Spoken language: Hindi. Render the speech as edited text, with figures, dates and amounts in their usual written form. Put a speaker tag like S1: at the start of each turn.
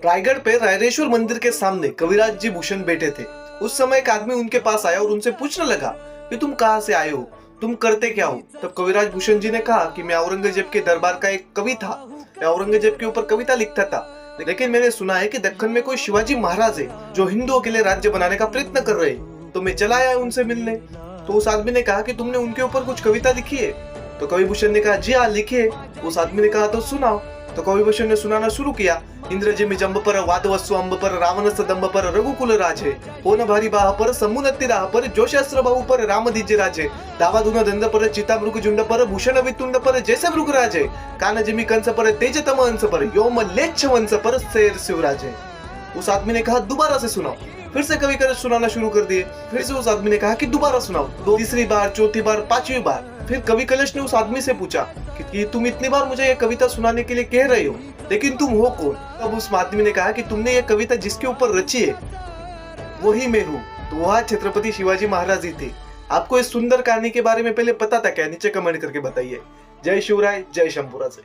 S1: रायगढ़ पे रायरेश्वर मंदिर के सामने कविराज जी भूषण बैठे थे। उस समय एक आदमी उनके पास आया और उनसे पूछने लगा कि तुम कहाँ से आए हो, तुम करते क्या हो। तब कविराज भूषण जी ने कहा कि मैं औरंगजेब के दरबार का एक कवि था, मैं औरंगजेब के ऊपर कविता लिखता था, लेकिन मैंने सुना है कि दक्कन में कोई शिवाजी महाराज है जो हिंदुओं के लिए राज्य बनाने का प्रयत्न कर रहे हैं, तो मैं चला आया उनसे मिलने। तो उस आदमी ने कहा कि तुमने उनके ऊपर कुछ कविता लिखी है। तो कवि भूषण ने कहा जी हाँ लिखी है। उस आदमी ने कहा तो सुनाओ। तो कवि भूषण ने सुनाना शुरू किया। इंद्रजिमि जंब पर वादवस्सु अंब पर रावण सदंब पर रघुकुल राजे होन भारी बाह पर समुन्नति राह पर जोशास्त्र बाहु पर राम दीजे राजे दावाधुन दंड पर चिता मृग झुंड पर भूषण वितुंड पर जैसे मृग राजे कान जिमि कंस पर तेजतम हंस पर योम लेच्छ वंश पर शेर शिवराजे। उस आदमी ने कहा दोबारा से सुनाओ। फिर से कवि कर सुनाना शुरू कर दिए। फिर से उस आदमी ने कहा कि दोबारा सुनाओ। तीसरी बार, चौथी बार, पांचवी बार। फिर कवि कलश ने उस आदमी से पूछा कि तुम इतनी बार मुझे ये कविता सुनाने के लिए कह रहे हो, लेकिन तुम हो कौन। तब उस आदमी ने कहा कि तुमने ये कविता जिसके ऊपर रची है वही मैं हूँ। तो वह छत्रपति शिवाजी महाराज ही थे। आपको इस सुंदर कहानी के बारे में पहले पता था क्या? नीचे कमेंट करके बताइए। जय शिवराय, जय शंभूराज।